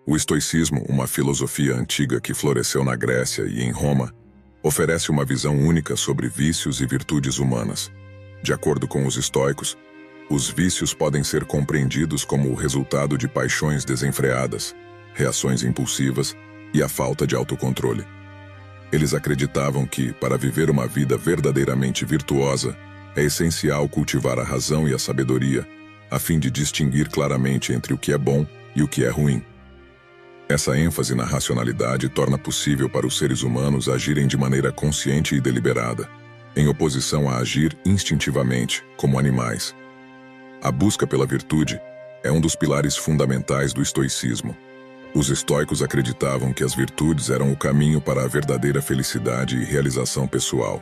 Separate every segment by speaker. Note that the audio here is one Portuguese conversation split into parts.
Speaker 1: O estoicismo, uma filosofia antiga que floresceu na Grécia e em Roma, oferece uma visão única sobre vícios e virtudes humanas. De acordo com os estoicos, os vícios podem ser compreendidos como o resultado de paixões desenfreadas, reações impulsivas e a falta de autocontrole. Eles acreditavam que, para viver uma vida verdadeiramente virtuosa, é essencial cultivar a razão e a sabedoria, a fim de distinguir claramente entre o que é bom e o que é ruim. Essa ênfase na racionalidade torna possível para os seres humanos agirem de maneira consciente e deliberada, em oposição a agir instintivamente, como animais. A busca pela virtude é um dos pilares fundamentais do estoicismo. Os estoicos acreditavam que as virtudes eram o caminho para a verdadeira felicidade e realização pessoal.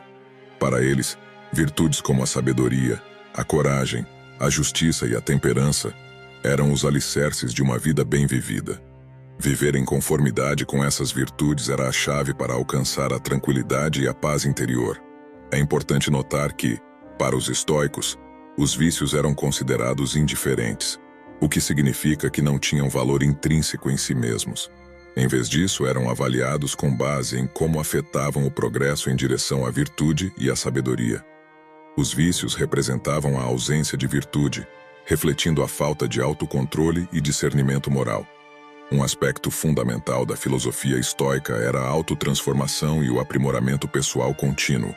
Speaker 1: Para eles, virtudes como a sabedoria, a coragem, a justiça e a temperança eram os alicerces de uma vida bem vivida. Viver em conformidade com essas virtudes era a chave para alcançar a tranquilidade e a paz interior. É importante notar que, para os estoicos, os vícios eram considerados indiferentes, o que significa que não tinham valor intrínseco em si mesmos. Em vez disso, eram avaliados com base em como afetavam o progresso em direção à virtude e à sabedoria. Os vícios representavam a ausência de virtude, refletindo a falta de autocontrole e discernimento moral. Um aspecto fundamental da filosofia estoica era a autotransformação e o aprimoramento pessoal contínuo.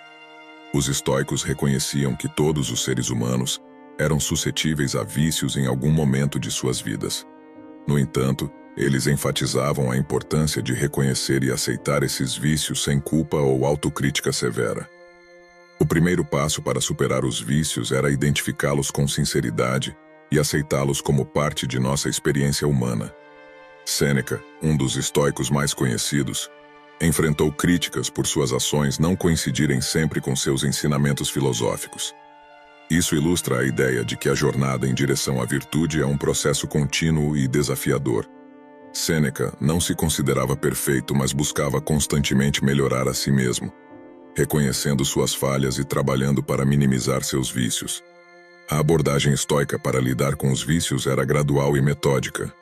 Speaker 1: Os estoicos reconheciam que todos os seres humanos eram suscetíveis a vícios em algum momento de suas vidas. No entanto, eles enfatizavam a importância de reconhecer e aceitar esses vícios sem culpa ou autocrítica severa. O primeiro passo para superar os vícios era identificá-los com sinceridade e aceitá-los como parte de nossa experiência humana. Sêneca, um dos estoicos mais conhecidos, enfrentou críticas por suas ações não coincidirem sempre com seus ensinamentos filosóficos. Isso ilustra a ideia de que a jornada em direção à virtude é um processo contínuo e desafiador. Sêneca não se considerava perfeito, mas buscava constantemente melhorar a si mesmo, reconhecendo suas falhas e trabalhando para minimizar seus vícios. A abordagem estoica para lidar com os vícios era gradual e metódica.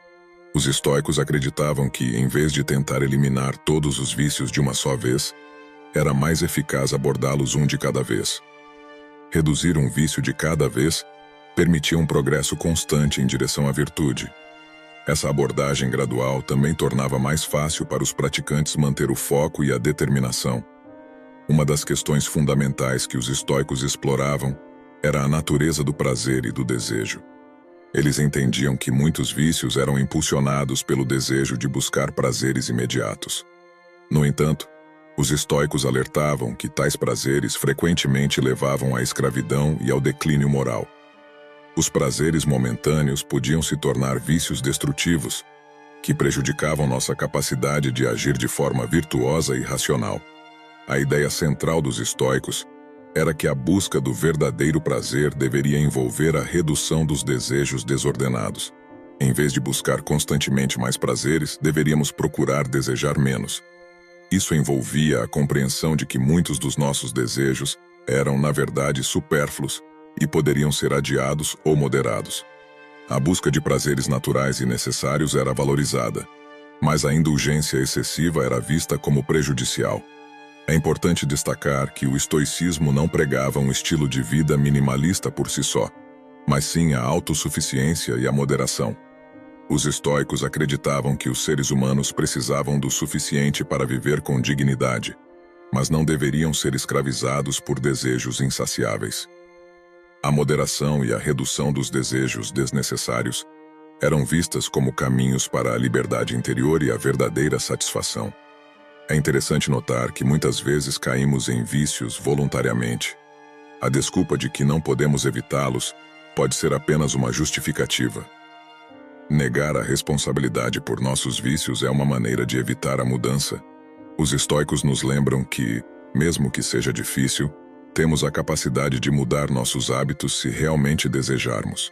Speaker 1: Os estoicos acreditavam que, em vez de tentar eliminar todos os vícios de uma só vez, era mais eficaz abordá-los um de cada vez. Reduzir um vício de cada vez permitia um progresso constante em direção à virtude. Essa abordagem gradual também tornava mais fácil para os praticantes manter o foco e a determinação. Uma das questões fundamentais que os estoicos exploravam era a natureza do prazer e do desejo. Eles entendiam que muitos vícios eram impulsionados pelo desejo de buscar prazeres imediatos. No entanto, os estoicos alertavam que tais prazeres frequentemente levavam à escravidão e ao declínio moral. Os prazeres momentâneos podiam se tornar vícios destrutivos, que prejudicavam nossa capacidade de agir de forma virtuosa e racional. A ideia central dos estoicos era que a busca do verdadeiro prazer deveria envolver a redução dos desejos desordenados. Em vez de buscar constantemente mais prazeres, deveríamos procurar desejar menos. Isso envolvia a compreensão de que muitos dos nossos desejos eram, na verdade, supérfluos e poderiam ser adiados ou moderados. A busca de prazeres naturais e necessários era valorizada, mas a indulgência excessiva era vista como prejudicial. É importante destacar que o estoicismo não pregava um estilo de vida minimalista por si só, mas sim a autossuficiência e a moderação. Os estoicos acreditavam que os seres humanos precisavam do suficiente para viver com dignidade, mas não deveriam ser escravizados por desejos insaciáveis. A moderação e a redução dos desejos desnecessários eram vistas como caminhos para a liberdade interior e a verdadeira satisfação. É interessante notar que muitas vezes caímos em vícios voluntariamente. A desculpa de que não podemos evitá-los pode ser apenas uma justificativa. Negar a responsabilidade por nossos vícios é uma maneira de evitar a mudança. Os estoicos nos lembram que, mesmo que seja difícil, temos a capacidade de mudar nossos hábitos se realmente desejarmos.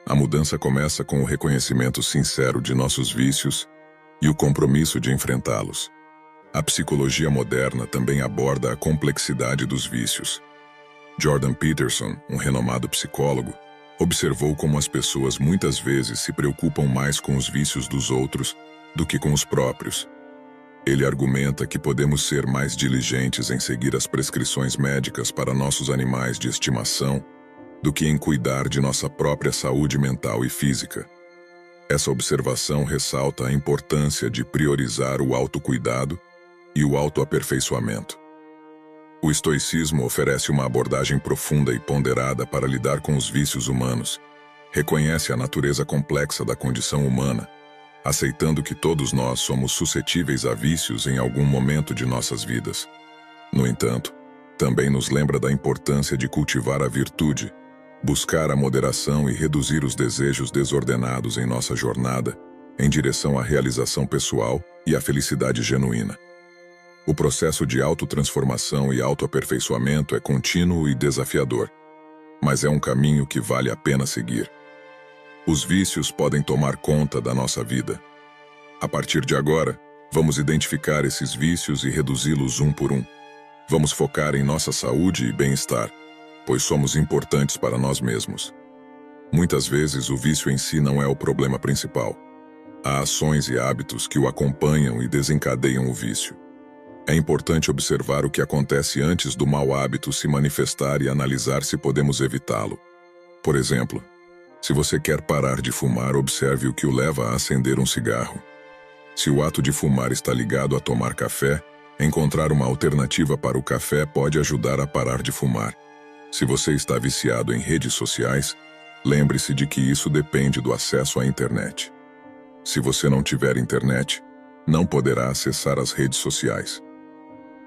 Speaker 1: A mudança começa com o reconhecimento sincero de nossos vícios e o compromisso de enfrentá-los. A psicologia moderna também aborda a complexidade dos vícios. Jordan Peterson, um renomado psicólogo, observou como as pessoas muitas vezes se preocupam mais com os vícios dos outros do que com os próprios. Ele argumenta que podemos ser mais diligentes em seguir as prescrições médicas para nossos animais de estimação do que em cuidar de nossa própria saúde mental e física. Essa observação ressalta a importância de priorizar o autocuidado e o autoaperfeiçoamento. O estoicismo oferece uma abordagem profunda e ponderada para lidar com os vícios humanos. Reconhece a natureza complexa da condição humana, aceitando que todos nós somos suscetíveis a vícios em algum momento de nossas vidas. No entanto, também nos lembra da importância de cultivar a virtude, buscar a moderação e reduzir os desejos desordenados em nossa jornada em direção à realização pessoal e à felicidade genuína. O processo de autotransformação e autoaperfeiçoamento é contínuo e desafiador, mas é um caminho que vale a pena seguir. Os vícios podem tomar conta da nossa vida. A partir de agora, vamos identificar esses vícios e reduzi-los um por um. Vamos focar em nossa saúde e bem-estar, pois somos importantes para nós mesmos. Muitas vezes o vício em si não é o problema principal. Há ações e hábitos que o acompanham e desencadeiam o vício. É importante observar o que acontece antes do mau hábito se manifestar e analisar se podemos evitá-lo. Por exemplo, se você quer parar de fumar, observe o que o leva a acender um cigarro. Se o ato de fumar está ligado a tomar café, encontrar uma alternativa para o café pode ajudar a parar de fumar. Se você está viciado em redes sociais, lembre-se de que isso depende do acesso à internet. Se você não tiver internet, não poderá acessar as redes sociais.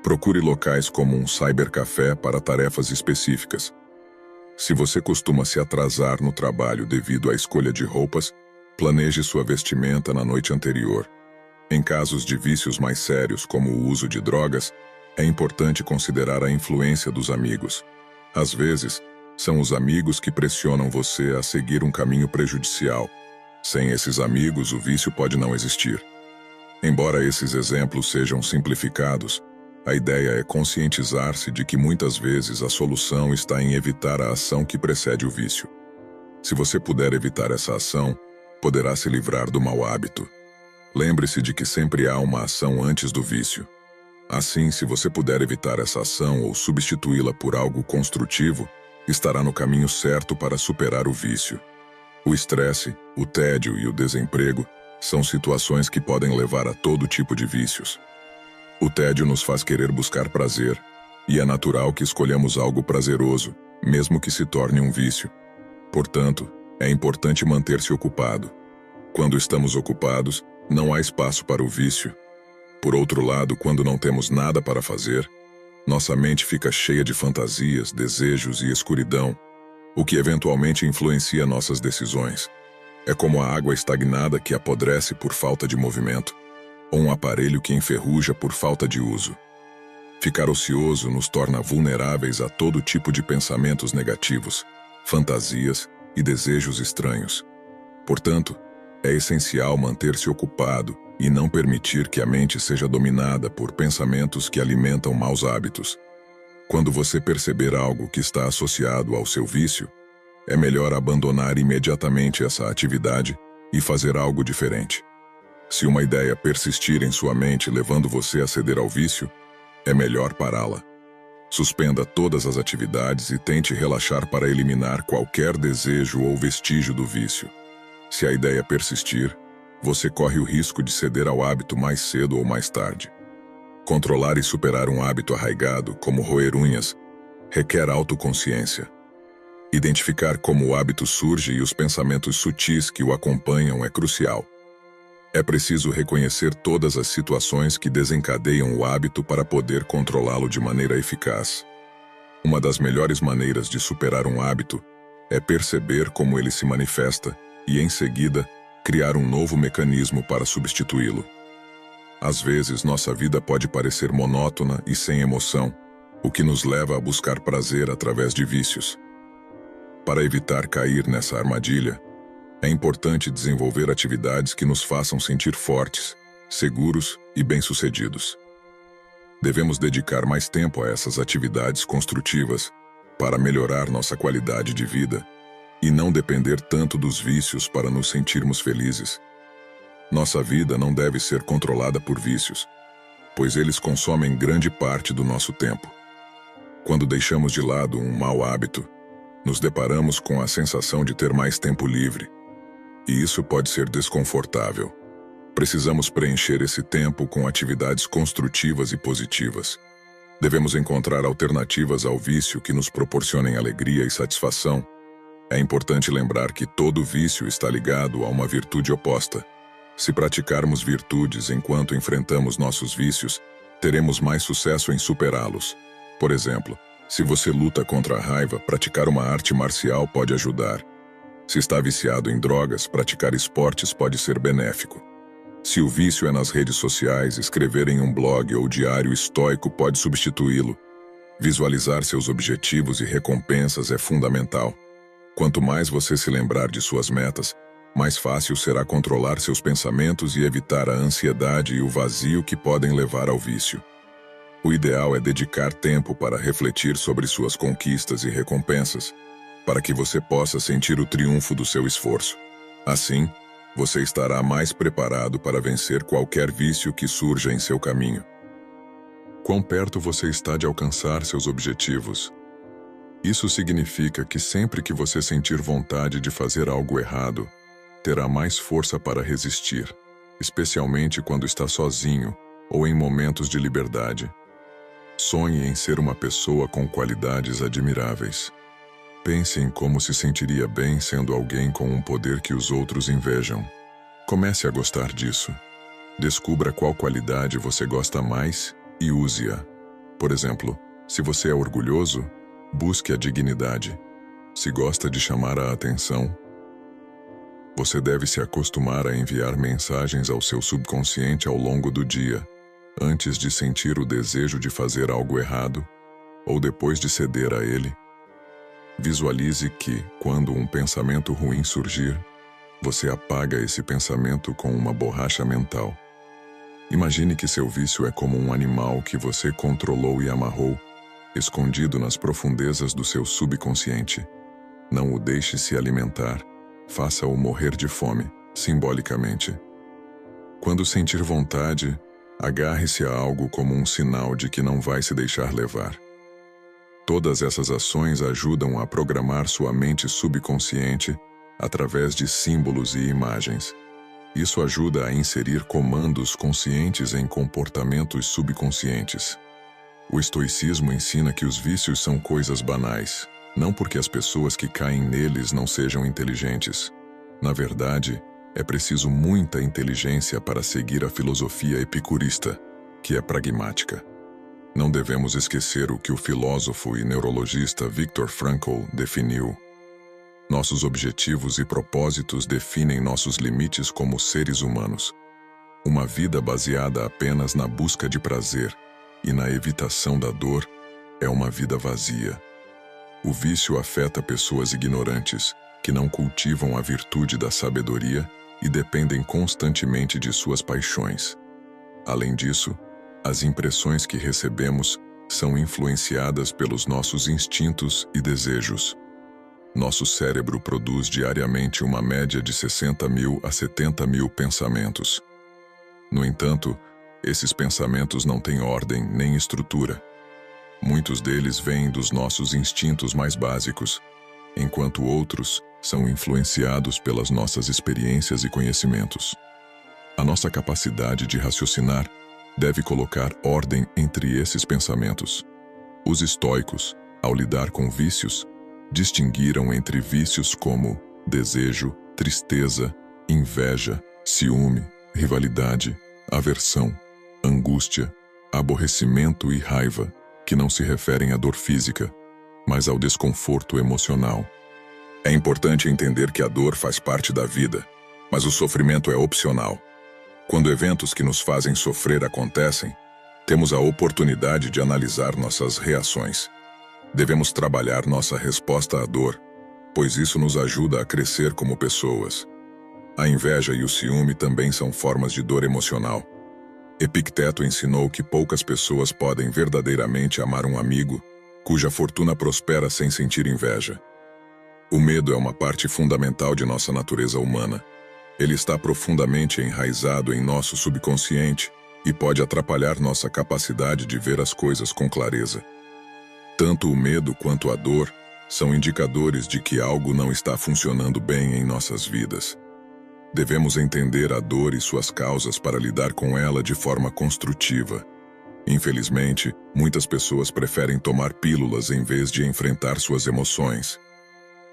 Speaker 1: Procure locais como um cybercafé para tarefas específicas. Se você costuma se atrasar no trabalho devido à escolha de roupas, planeje sua vestimenta na noite anterior. Em casos de vícios mais sérios, como o uso de drogas, é importante considerar a influência dos amigos. Às vezes, são os amigos que pressionam você a seguir um caminho prejudicial. Sem esses amigos, o vício pode não existir. Embora esses exemplos sejam simplificados, a ideia é conscientizar-se de que muitas vezes a solução está em evitar a ação que precede o vício. Se você puder evitar essa ação, poderá se livrar do mau hábito. Lembre-se de que sempre há uma ação antes do vício. Assim, se você puder evitar essa ação ou substituí-la por algo construtivo, estará no caminho certo para superar o vício. O estresse, o tédio e o desemprego são situações que podem levar a todo tipo de vícios. O tédio nos faz querer buscar prazer, e é natural que escolhamos algo prazeroso, mesmo que se torne um vício. Portanto, é importante manter-se ocupado. Quando estamos ocupados, não há espaço para o vício. Por outro lado, quando não temos nada para fazer, nossa mente fica cheia de fantasias, desejos e escuridão, o que eventualmente influencia nossas decisões. É como a água estagnada que apodrece por falta de movimento, ou um aparelho que enferruja por falta de uso. Ficar ocioso nos torna vulneráveis a todo tipo de pensamentos negativos, fantasias e desejos estranhos. Portanto, é essencial manter-se ocupado e não permitir que a mente seja dominada por pensamentos que alimentam maus hábitos. Quando você perceber algo que está associado ao seu vício, é melhor abandonar imediatamente essa atividade e fazer algo diferente. Se uma ideia persistir em sua mente levando você a ceder ao vício, é melhor pará-la. Suspenda todas as atividades e tente relaxar para eliminar qualquer desejo ou vestígio do vício. Se a ideia persistir, você corre o risco de ceder ao hábito mais cedo ou mais tarde. Controlar e superar um hábito arraigado, como roer unhas, requer autoconsciência. Identificar como o hábito surge e os pensamentos sutis que o acompanham é crucial. É preciso reconhecer todas as situações que desencadeiam o hábito para poder controlá-lo de maneira eficaz. Uma das melhores maneiras de superar um hábito é perceber como ele se manifesta e, em seguida, criar um novo mecanismo para substituí-lo. Às vezes, nossa vida pode parecer monótona e sem emoção, o que nos leva a buscar prazer através de vícios. Para evitar cair nessa armadilha, é importante desenvolver atividades que nos façam sentir fortes, seguros e bem-sucedidos. Devemos dedicar mais tempo a essas atividades construtivas para melhorar nossa qualidade de vida e não depender tanto dos vícios para nos sentirmos felizes. Nossa vida não deve ser controlada por vícios, pois eles consomem grande parte do nosso tempo. Quando deixamos de lado um mau hábito, nos deparamos com a sensação de ter mais tempo livre, e isso pode ser desconfortável. Precisamos preencher esse tempo com atividades construtivas e positivas. Devemos encontrar alternativas ao vício que nos proporcionem alegria e satisfação. É importante lembrar que todo vício está ligado a uma virtude oposta. Se praticarmos virtudes enquanto enfrentamos nossos vícios, teremos mais sucesso em superá-los. Por exemplo, se você luta contra a raiva, praticar uma arte marcial pode ajudar. Se está viciado em drogas, praticar esportes pode ser benéfico. Se o vício é nas redes sociais, escrever em um blog ou diário estoico pode substituí-lo. Visualizar seus objetivos e recompensas é fundamental. Quanto mais você se lembrar de suas metas, mais fácil será controlar seus pensamentos e evitar a ansiedade e o vazio que podem levar ao vício. O ideal é dedicar tempo para refletir sobre suas conquistas e recompensas, para que você possa sentir o triunfo do seu esforço. Assim, você estará mais preparado para vencer qualquer vício que surja em seu caminho. Quão perto você está de alcançar seus objetivos? Isso significa que sempre que você sentir vontade de fazer algo errado, terá mais força para resistir, especialmente quando está sozinho ou em momentos de liberdade. Sonhe em ser uma pessoa com qualidades admiráveis. Pense em como se sentiria bem sendo alguém com um poder que os outros invejam. Comece a gostar disso. Descubra qual qualidade você gosta mais e use-a. Por exemplo, se você é orgulhoso, busque a dignidade. Se gosta de chamar a atenção, você deve se acostumar a enviar mensagens ao seu subconsciente ao longo do dia, antes de sentir o desejo de fazer algo errado, ou depois de ceder a ele. Visualize que, quando um pensamento ruim surgir, você apaga esse pensamento com uma borracha mental. Imagine que seu vício é como um animal que você controlou e amarrou, escondido nas profundezas do seu subconsciente. Não o deixe se alimentar, faça-o morrer de fome, simbolicamente. Quando sentir vontade, agarre-se a algo como um sinal de que não vai se deixar levar. Todas essas ações ajudam a programar sua mente subconsciente através de símbolos e imagens. Isso ajuda a inserir comandos conscientes em comportamentos subconscientes. O estoicismo ensina que os vícios são coisas banais, não porque as pessoas que caem neles não sejam inteligentes. Na verdade, é preciso muita inteligência para seguir a filosofia epicurista, que é pragmática. Não devemos esquecer o que o filósofo e neurologista Viktor Frankl definiu. Nossos objetivos e propósitos definem nossos limites como seres humanos. Uma vida baseada apenas na busca de prazer e na evitação da dor é uma vida vazia. O vício afeta pessoas ignorantes, que não cultivam a virtude da sabedoria e dependem constantemente de suas paixões. Além disso, as impressões que recebemos são influenciadas pelos nossos instintos e desejos. Nosso cérebro produz diariamente uma média de 60.000 a 70.000 pensamentos. No entanto, esses pensamentos não têm ordem nem estrutura. Muitos deles vêm dos nossos instintos mais básicos, enquanto outros são influenciados pelas nossas experiências e conhecimentos. A nossa capacidade de raciocinar deve colocar ordem entre esses pensamentos. Os estoicos, ao lidar com vícios, distinguiram entre vícios como desejo, tristeza, inveja, ciúme, rivalidade, aversão, angústia, aborrecimento e raiva, que não se referem à dor física, mas ao desconforto emocional. É importante entender que a dor faz parte da vida, mas o sofrimento é opcional. Quando eventos que nos fazem sofrer acontecem, temos a oportunidade de analisar nossas reações. Devemos trabalhar nossa resposta à dor, pois isso nos ajuda a crescer como pessoas. A inveja e o ciúme também são formas de dor emocional. Epicteto ensinou que poucas pessoas podem verdadeiramente amar um amigo cuja fortuna prospera sem sentir inveja. O medo é uma parte fundamental de nossa natureza humana. Ele está profundamente enraizado em nosso subconsciente e pode atrapalhar nossa capacidade de ver as coisas com clareza. Tanto o medo quanto a dor são indicadores de que algo não está funcionando bem em nossas vidas. Devemos entender a dor e suas causas para lidar com ela de forma construtiva. Infelizmente, muitas pessoas preferem tomar pílulas em vez de enfrentar suas emoções.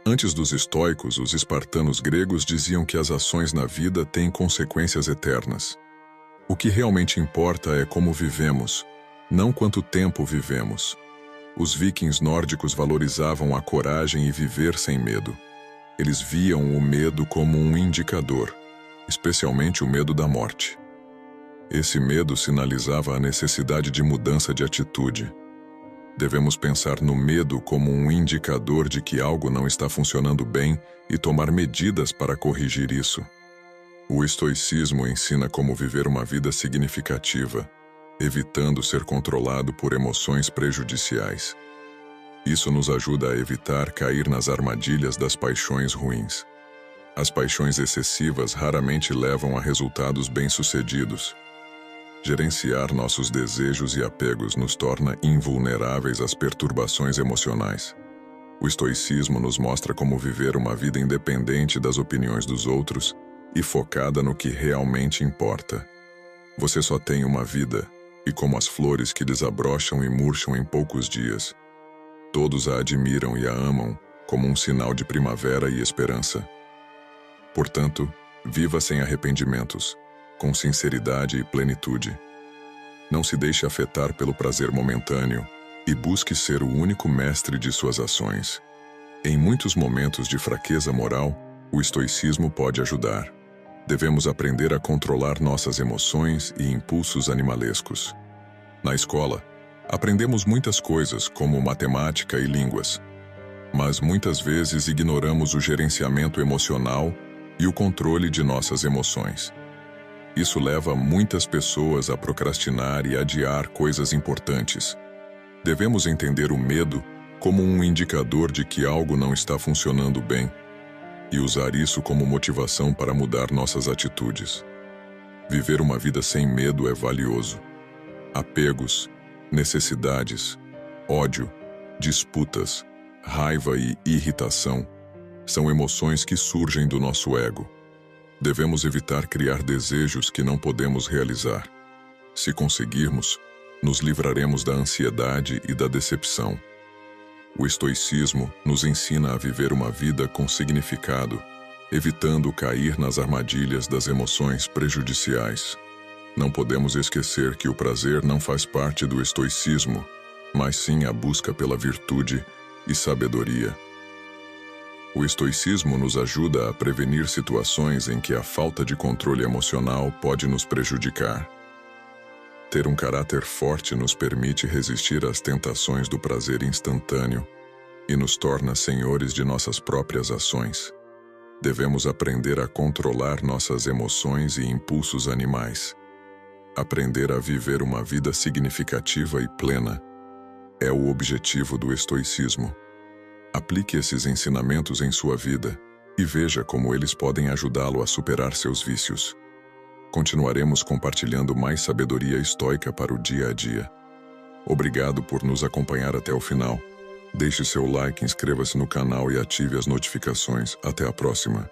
Speaker 1: Antes dos estoicos, os espartanos gregos diziam que as ações na vida têm consequências eternas. O que realmente importa é como vivemos, não quanto tempo vivemos. Os vikings nórdicos valorizavam a coragem e viver sem medo. Eles viam o medo como um indicador, especialmente o medo da morte. Esse medo sinalizava a necessidade de mudança de atitude. Devemos pensar no medo como um indicador de que algo não está funcionando bem e tomar medidas para corrigir isso. O estoicismo ensina como viver uma vida significativa, evitando ser controlado por emoções prejudiciais. Isso nos ajuda a evitar cair nas armadilhas das paixões ruins. As paixões excessivas raramente levam a resultados bem-sucedidos. Gerenciar nossos desejos e apegos nos torna invulneráveis às perturbações emocionais. O estoicismo nos mostra como viver uma vida independente das opiniões dos outros e focada no que realmente importa. Você só tem uma vida, e como as flores que desabrocham e murcham em poucos dias, todos a admiram e a amam como um sinal de primavera e esperança. Portanto, viva sem arrependimentos, com sinceridade e plenitude. Não se deixe afetar pelo prazer momentâneo e busque ser o único mestre de suas ações. Em muitos momentos de fraqueza moral, o estoicismo pode ajudar. Devemos aprender a controlar nossas emoções e impulsos animalescos. Na escola, aprendemos muitas coisas, como matemática e línguas, mas muitas vezes ignoramos o gerenciamento emocional e o controle de nossas emoções. Isso leva muitas pessoas a procrastinar e adiar coisas importantes. Devemos entender o medo como um indicador de que algo não está funcionando bem e usar isso como motivação para mudar nossas atitudes. Viver uma vida sem medo é valioso. Apegos, necessidades, ódio, disputas, raiva e irritação são emoções que surgem do nosso ego. Devemos evitar criar desejos que não podemos realizar. Se conseguirmos, nos livraremos da ansiedade e da decepção. O estoicismo nos ensina a viver uma vida com significado, evitando cair nas armadilhas das emoções prejudiciais. Não podemos esquecer que o prazer não faz parte do estoicismo, mas sim a busca pela virtude e sabedoria. O estoicismo nos ajuda a prevenir situações em que a falta de controle emocional pode nos prejudicar. Ter um caráter forte nos permite resistir às tentações do prazer instantâneo e nos torna senhores de nossas próprias ações. Devemos aprender a controlar nossas emoções e impulsos animais. Aprender a viver uma vida significativa e plena é o objetivo do estoicismo. Aplique esses ensinamentos em sua vida e veja como eles podem ajudá-lo a superar seus vícios. Continuaremos compartilhando mais sabedoria estoica para o dia a dia. Obrigado por nos acompanhar até o final. Deixe seu like, inscreva-se no canal e ative as notificações. Até a próxima.